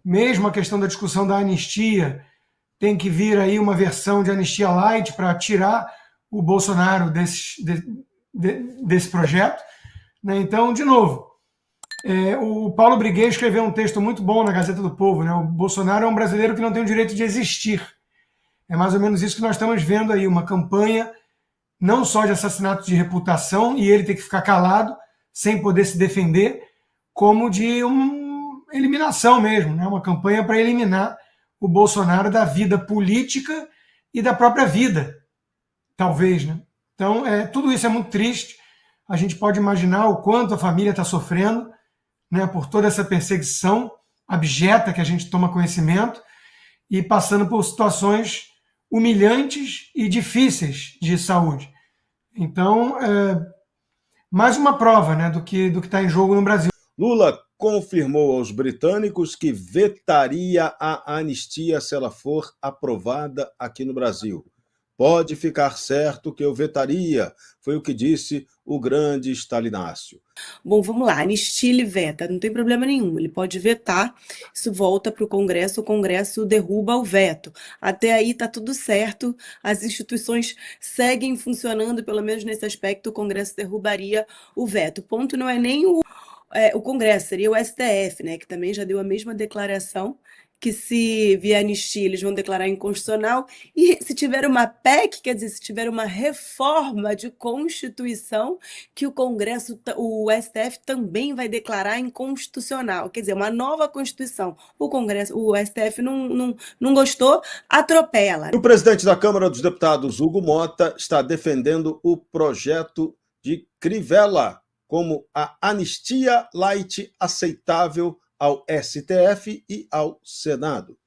mesmo a questão da discussão da anistia, tem que vir aí uma versão de anistia light para tirar o Bolsonaro desse projeto. Né? Então, de novo, o Paulo Briguet escreveu um texto muito bom na Gazeta do Povo. Né? O Bolsonaro é um brasileiro que não tem o direito de existir. É mais ou menos isso que nós estamos vendo aí, uma campanha não só de assassinato de reputação e ele ter que ficar calado, sem poder se defender, como de uma eliminação mesmo, né? Uma campanha para eliminar o Bolsonaro da vida política e da própria vida, talvez. Né? Então, tudo isso é muito triste. A gente pode imaginar o quanto a família está sofrendo, né, por toda essa perseguição abjeta que a gente toma conhecimento e passando por situações humilhantes e difíceis de saúde. Então, mais uma prova, né, do que está em jogo no Brasil. Lula confirmou aos britânicos que vetaria a anistia se ela for aprovada aqui no Brasil. Pode ficar certo que eu vetaria, foi o que disse o grande Stalinácio. Bom, vamos lá, anistia ele veta, não tem problema nenhum, ele pode vetar, isso volta para o Congresso derruba o veto. Até aí está tudo certo, as instituições seguem funcionando, pelo menos nesse aspecto o Congresso derrubaria o veto. O ponto não é nem o Congresso, seria o STF, né, que também já deu a mesma declaração, que se vier anistia eles vão declarar inconstitucional, e se tiver uma PEC, quer dizer, se tiver uma reforma de Constituição, que o STF também vai declarar inconstitucional, quer dizer, uma nova Constituição. O STF não gostou, atropela. O presidente da Câmara dos Deputados, Hugo Mota, está defendendo o projeto de Crivella como a anistia light aceitável ao STF e ao Senado.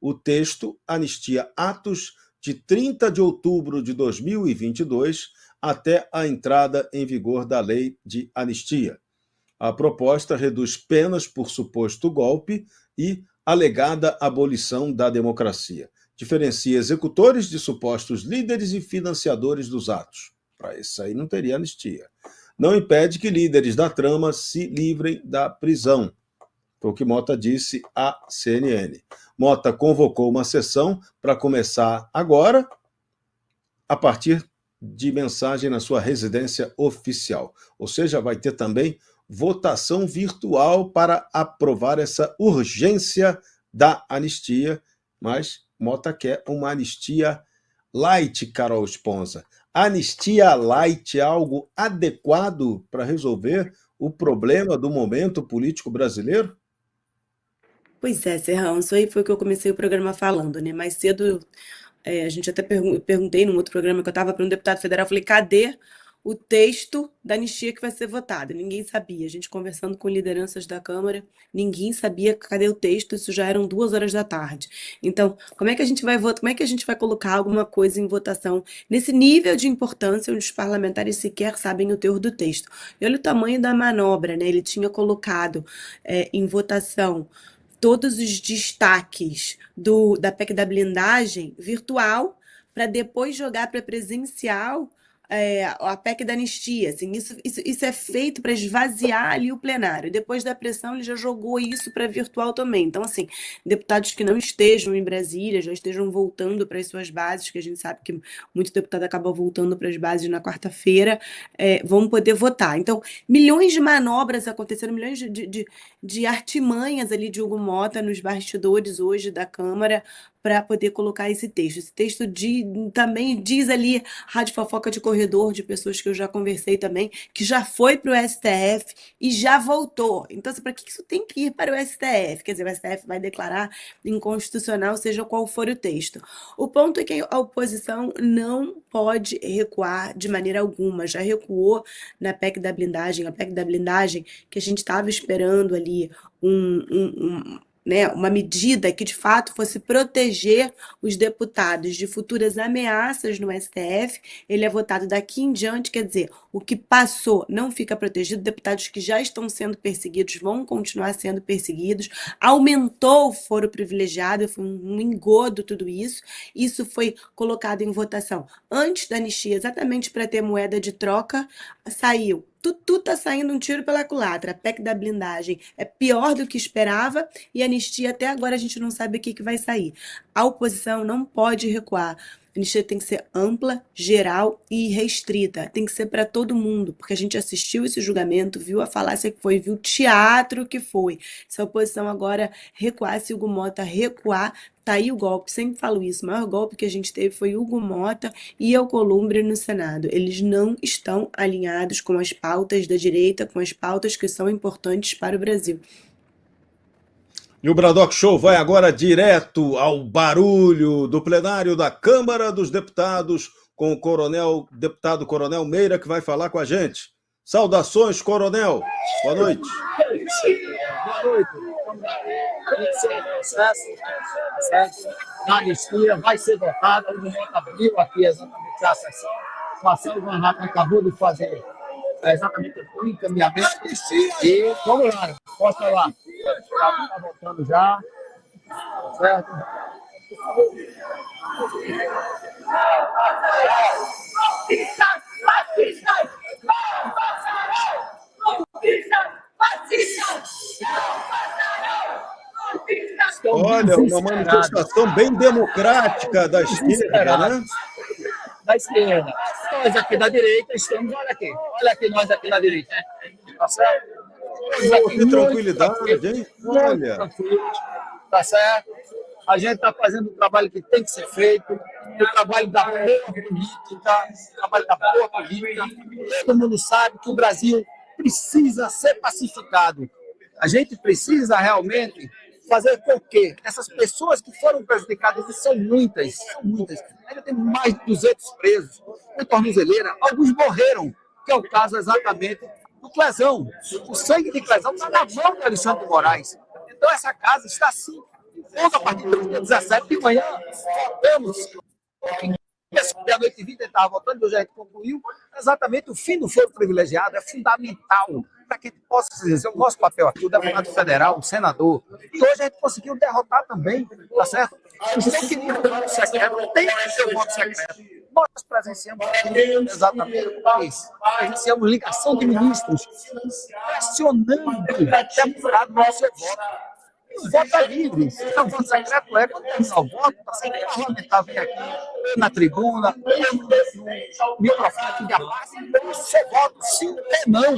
O texto anistia atos de 30 de outubro de 2022 até a entrada em vigor da lei de anistia. A proposta reduz penas por suposto golpe e alegada abolição da democracia. Diferencia executores de supostos líderes e financiadores dos atos. Para isso aí não teria anistia. Não impede que líderes da trama se livrem da prisão. Foi o que Mota disse à CNN. Mota convocou uma sessão para começar agora, a partir de mensagem na sua residência oficial. Ou seja, vai ter também votação virtual para aprovar essa urgência da anistia, mas Mota quer uma anistia light, Carol Esponza. Anistia light é algo adequado para resolver o problema do momento político brasileiro? Pois é, Serrão, isso aí foi o que eu comecei o programa falando, né? Mais cedo, a gente até perguntei num outro programa que eu estava para um deputado federal, falei, cadê o texto da anistia que vai ser votada? Ninguém sabia. A gente conversando com lideranças da Câmara, ninguém sabia cadê o texto, isso já eram 2 horas da tarde. Então, como é que a gente vai votar? Como é que a gente vai colocar alguma coisa em votação nesse nível de importância onde os parlamentares sequer sabem o teor do texto? E olha o tamanho da manobra, né? Ele tinha colocado em votação todos os destaques da PEC da blindagem virtual para depois jogar para presencial a PEC da anistia. Assim, isso é feito para esvaziar ali o plenário. Depois da pressão, ele já jogou isso para virtual também. Então, assim, deputados que não estejam em Brasília, já estejam voltando para as suas bases, que a gente sabe que muito deputado acaba voltando para as bases na quarta-feira, vão poder votar. Então, milhões de manobras aconteceram, milhões de artimanhas ali de Hugo Mota nos bastidores hoje da Câmara para poder colocar esse texto. Esse texto também diz ali, rádio fofoca de corredor, de pessoas que eu já conversei também, que já foi para o STF e já voltou. Então, para que isso tem que ir para o STF? Quer dizer, o STF vai declarar inconstitucional, seja qual for o texto. O ponto é que a oposição não pode recuar de maneira alguma. Já recuou na PEC da blindagem, a PEC da blindagem que a gente estava esperando ali uma medida que de fato fosse proteger os deputados de futuras ameaças no STF, ele é votado daqui em diante, quer dizer, o que passou não fica protegido, deputados que já estão sendo perseguidos vão continuar sendo perseguidos, aumentou o foro privilegiado, foi um engodo tudo isso, isso foi colocado em votação antes da anistia, exatamente para ter moeda de troca, saiu Tudo está saindo um tiro pela culatra. A PEC da blindagem é pior do que esperava e a anistia até agora a gente não sabe o que vai sair. A oposição não pode recuar. A anistia tem que ser ampla, geral e restrita. Tem que ser para todo mundo, porque a gente assistiu esse julgamento, viu a falácia que foi, viu o teatro que foi. Se a oposição agora recuar, se o Hugo Mota recuar, tá aí o golpe. Sempre falo isso. O maior golpe que a gente teve foi Hugo Mota e Alcolumbre no Senado. Eles não estão alinhados com as pautas da direita, com as pautas que são importantes para o Brasil. E o Bradock Show vai agora direto ao barulho do plenário da Câmara dos Deputados com o deputado Coronel Meira, que vai falar com a gente. Saudações, Coronel. Boa noite. Boa noite. A anistia vai ser votada. O momento abriu aqui exatamente a sessão. O Marcelo Van Hatten acabou de fazer exatamente o encaminhamento. E vamos lá, posso falar. Está votando já. Certo? Olha, uma manifestação bem democrática da esquerda, né? Da esquerda. Nós aqui da direita estamos, olha aqui nós aqui da direita. Tá certo? Que tranquilidade, hein? Olha. Tá certo? A gente está fazendo o trabalho que tem que ser feito, o trabalho da boa política, o trabalho da boa política. Todo mundo sabe que o Brasil precisa ser pacificado. A gente precisa realmente fazer com que essas pessoas que foram prejudicadas, e são muitas, ainda tem mais de 200 presos, com tornozeleira, alguns morreram, que é o caso exatamente do Clezão. O sangue de Clezão está na mão do Alexandre de Moraes. Então essa casa está assim. A partir de 2017 de manhã, votamos. À noite e 20 ele estava votando, hoje a gente concluiu. Exatamente o fim do foro privilegiado é fundamental para que a gente possa exercer o nosso papel aqui, o deputado federal, o senador. E hoje a gente conseguiu derrotar também, tá certo? Os que não queriam voto secreto, tem que ter o voto secreto. Nós presenciamos exatamente isso. Presenciamos ligação de ministros pressionando o deputado no seu voto. O voto é livre. Então, o voto secreto é quando terminar o voto, está sendo parlamentar vir aqui na tribuna, no microfone aqui de abaixo, então, seu voto, sim ou não.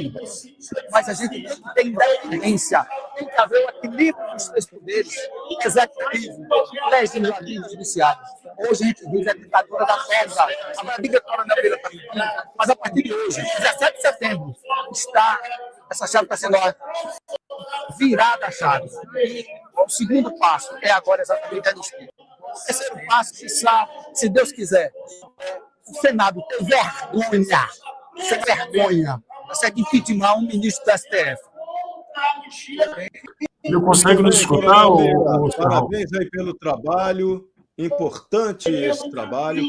Mas a gente tem que ter independência, tem que haver o equilíbrio dos três poderes, executivo, legislativo e judiciário. Hoje a gente vive a ditadura da pedra. Agora, diga que a Coronel Meira está mentindo, mas a partir de hoje, 17 de setembro, essa chave está sendo virada a chave. E o segundo passo é agora exatamente a anistia. O terceiro passo, se Deus quiser, o Senado tem vergonha, sem vergonha, você tem que intimar um ministro do STF. Não consegue nos escutar? Parabéns aí pelo trabalho. Importante esse trabalho,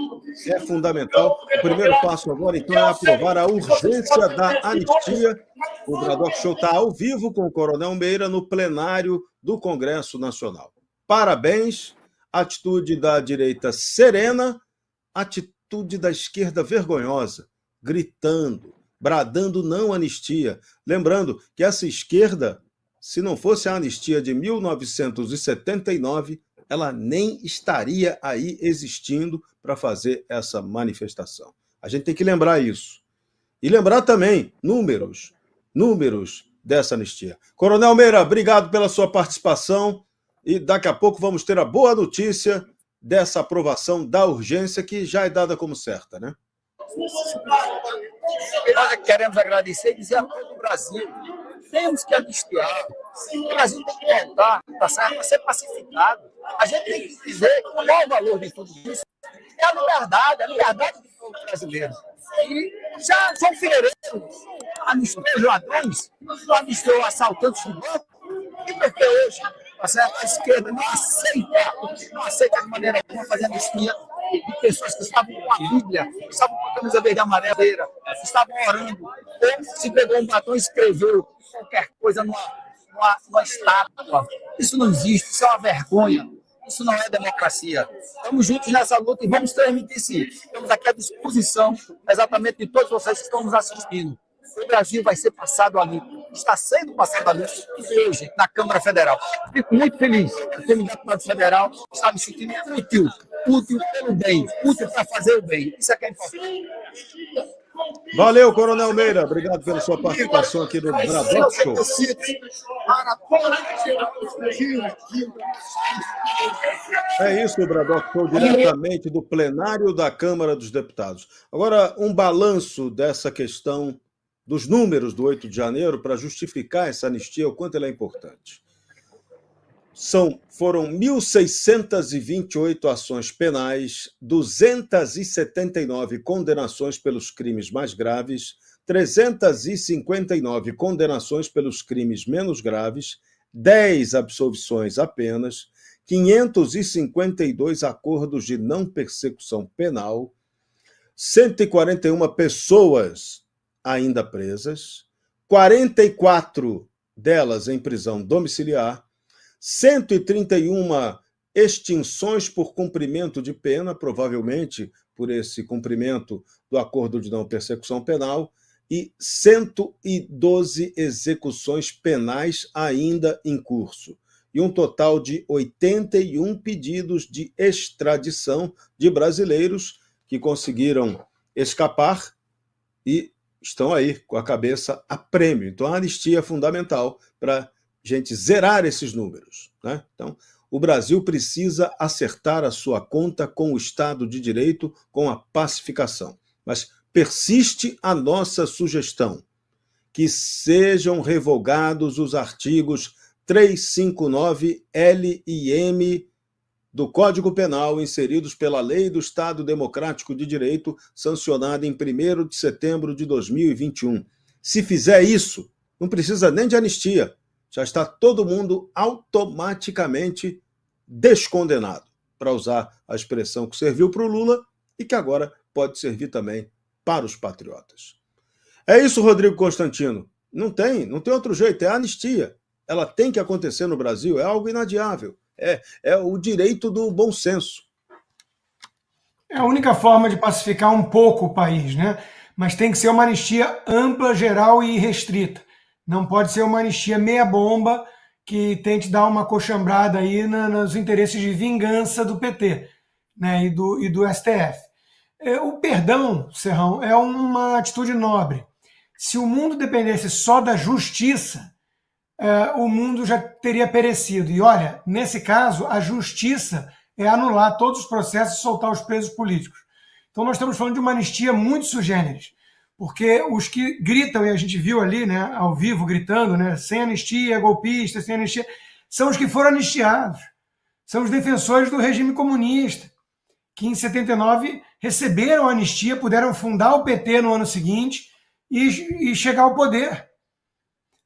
é fundamental. O primeiro passo agora, então, é aprovar a urgência da anistia. O Bradock Show está ao vivo com o Coronel Meira no plenário do Congresso Nacional. Parabéns, atitude da direita serena, atitude da esquerda vergonhosa, gritando, bradando não anistia. Lembrando que essa esquerda, se não fosse a anistia de 1979, ela nem estaria aí existindo para fazer essa manifestação. A gente tem que lembrar isso. E lembrar também números dessa anistia. Coronel Meira, obrigado pela sua participação e daqui a pouco vamos ter a boa notícia dessa aprovação da urgência que já é dada como certa, né? Nós queremos agradecer e dizer a todo o Brasil, temos que anistiar. O Brasil tem que voltar, tá certo? Para ser pacificado. A gente tem que dizer qual é o valor de tudo isso. É a liberdade do povo brasileiro. E já João Figueiredo anistiou os ladrões, anistiou assaltantes de banco, e porque hoje tá certo? A esquerda não aceita de maneira alguma fazer anistia de pessoas que estavam com a Bíblia, estavam com a camisa verde e amarela, estavam orando, ou se pegou um batom e escreveu qualquer coisa numa estátua. Isso não existe, isso é uma vergonha. Isso não é democracia. Estamos juntos nessa luta e vamos transmitir sim. Estamos aqui à disposição exatamente de todos vocês que estão nos assistindo. o Brasil vai ser passado a limpo. Está sendo passado a limpo hoje na Câmara Federal. Fico muito feliz de ter me deputado federal, estar me sentindo útil pelo bem, útil para fazer o bem. Isso é que é importante. Valeu, Coronel Meira. Obrigado pela sua participação aqui no Braddock Show. É isso, Braddock Show, diretamente do plenário da Câmara dos Deputados. Agora, um balanço dessa questão dos números do 8 de janeiro para justificar essa anistia, o quanto ela é importante. Foram 1.628 ações penais, 279 condenações pelos crimes mais graves, 359 condenações pelos crimes menos graves, 10 absolvições apenas, 552 acordos de não persecução penal, 141 pessoas ainda presas, 44 delas em prisão domiciliar, 131 extinções por cumprimento de pena, provavelmente por esse cumprimento do acordo de não persecução penal, e 112 execuções penais ainda em curso, e um total de 81 pedidos de extradição de brasileiros que conseguiram escapar e estão aí com a cabeça a prêmio. Então, a anistia é fundamental para gente zerar esses números, né? Então, o Brasil precisa acertar a sua conta com o Estado de Direito, com a pacificação. Mas persiste a nossa sugestão que sejam revogados os artigos 359 L e M do Código Penal inseridos pela Lei do Estado Democrático de Direito, sancionada em 1º de setembro de 2021. Se fizer isso, não precisa nem de anistia. Já está todo mundo automaticamente descondenado, para usar a expressão que serviu para o Lula e que agora pode servir também para os patriotas. É isso, Rodrigo Constantino. Não tem outro jeito, é a anistia. Ela tem que acontecer no Brasil, é algo inadiável. É o direito do bom senso. É a única forma de pacificar um pouco o país, né? Mas tem que ser uma anistia ampla, geral e restrita. Não pode ser uma anistia meia-bomba que tente dar uma coxambrada aí nos interesses de vingança do PT, né, e do STF. O perdão, Serrão, é uma atitude nobre. Se o mundo dependesse só da justiça, o mundo já teria perecido. E olha, nesse caso, a justiça é anular todos os processos e soltar os presos políticos. Então nós estamos falando de uma anistia muito sui generis. Porque os que gritam, e a gente viu ali, né, ao vivo, gritando, né, sem anistia, golpista, sem anistia, são os que foram anistiados. São os defensores do regime comunista, que em 79 receberam a anistia, puderam fundar o PT no ano seguinte e chegar ao poder.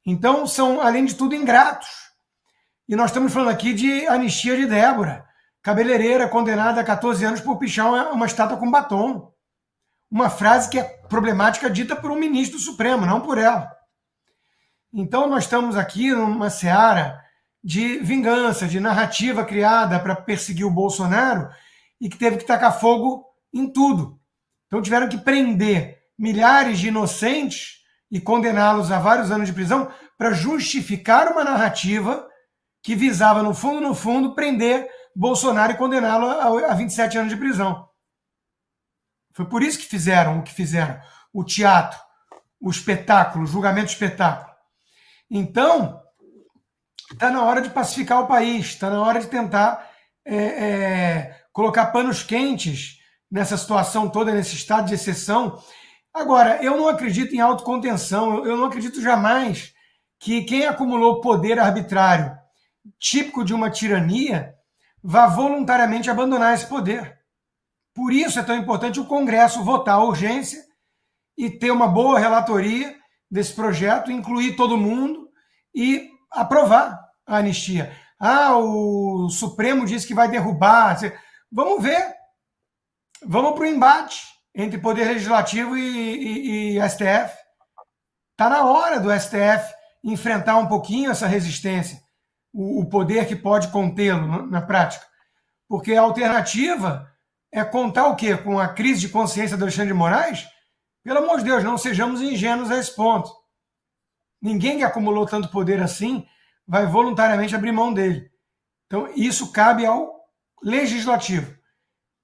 Então, são, além de tudo, ingratos. E nós estamos falando aqui de anistia de Débora, cabeleireira condenada a 14 anos por pichar uma estátua com batom. Uma frase que é problemática dita por um ministro do Supremo, não por ela. Então nós estamos aqui numa seara de vingança, de narrativa criada para perseguir o Bolsonaro e que teve que tacar fogo em tudo. Então tiveram que prender milhares de inocentes e condená-los a vários anos de prisão para justificar uma narrativa que visava, no fundo, prender Bolsonaro e condená-lo a 27 anos de prisão. Foi por isso que fizeram o que fizeram. O teatro, o espetáculo, o julgamento espetáculo. Então, está na hora de pacificar o país, está na hora de tentar colocar panos quentes nessa situação toda, nesse estado de exceção. Agora, eu não acredito em autocontenção, eu não acredito jamais que quem acumulou poder arbitrário, típico de uma tirania, vá voluntariamente abandonar esse poder. Por isso é tão importante o Congresso votar a urgência e ter uma boa relatoria desse projeto, incluir todo mundo e aprovar a anistia. O Supremo disse que vai derrubar. Vamos ver. Vamos para o embate entre Poder Legislativo e STF. Está na hora do STF enfrentar um pouquinho essa resistência, o poder que pode contê-lo na prática. Porque a alternativa é contar o quê? Com a crise de consciência do Alexandre de Moraes? Pelo amor de Deus, não sejamos ingênuos a esse ponto. Ninguém que acumulou tanto poder assim vai voluntariamente abrir mão dele. Então, isso cabe ao Legislativo.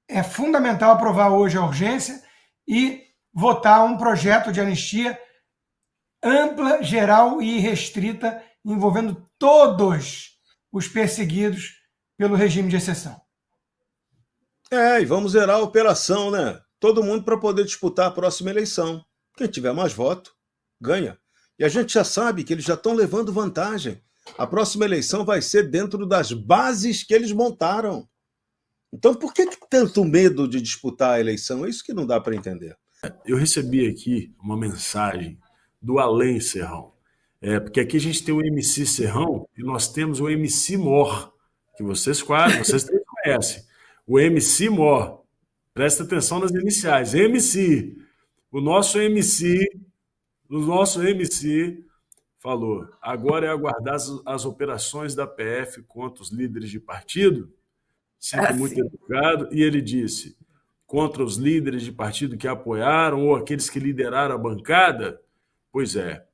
É fundamental aprovar hoje a urgência e votar um projeto de anistia ampla, geral e restrita, envolvendo todos os perseguidos pelo regime de exceção. E vamos zerar a operação, né? Todo mundo para poder disputar a próxima eleição. Quem tiver mais voto, ganha. E a gente já sabe que eles já estão levando vantagem. A próxima eleição vai ser dentro das bases que eles montaram. Então, por que tanto medo de disputar a eleição? É isso que não dá para entender. Eu recebi aqui uma mensagem do Além Serrão. Porque aqui a gente tem o MC Serrão e nós temos o MC Mor, que vocês três conhecem. O MC Mor. Presta atenção nas iniciais. MC. O nosso MC falou: agora é aguardar as operações da PF contra os líderes de partido. Sempre muito educado. E ele disse: contra os líderes de partido que apoiaram ou aqueles que lideraram a bancada? Pois é.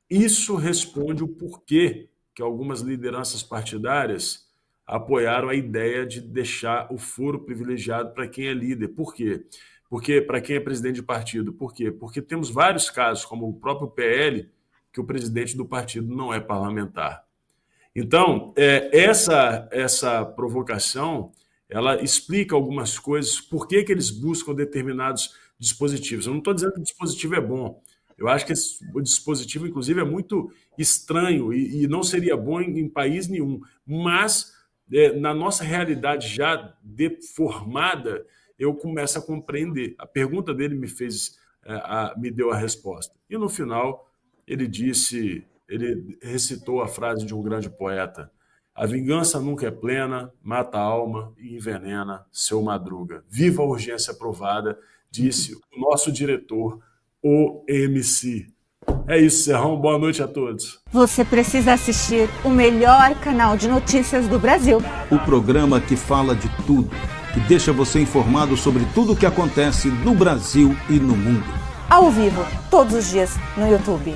Isso responde o porquê que algumas lideranças partidárias apoiaram a ideia de deixar o foro privilegiado para quem é líder. Por quê? Porque para quem é presidente de partido. Por quê? Porque temos vários casos, como o próprio PL, que o presidente do partido não é parlamentar. Então, essa provocação, ela explica algumas coisas, por que eles buscam determinados dispositivos. Eu não estou dizendo que o dispositivo é bom. Eu acho que o dispositivo, inclusive, é muito estranho e não seria bom em país nenhum. Mas, na nossa realidade já deformada, eu começo a compreender. A pergunta dele me deu a resposta. E, no final, ele recitou a frase de um grande poeta: a vingança nunca é plena, mata a alma e envenena seu madruga. Viva a urgência aprovada, disse o nosso diretor, o MC. É isso, Serrão. Boa noite a todos. Você precisa assistir o melhor canal de notícias do Brasil. O programa que fala de tudo, que deixa você informado sobre tudo o que acontece no Brasil e no mundo. Ao vivo, todos os dias, no YouTube.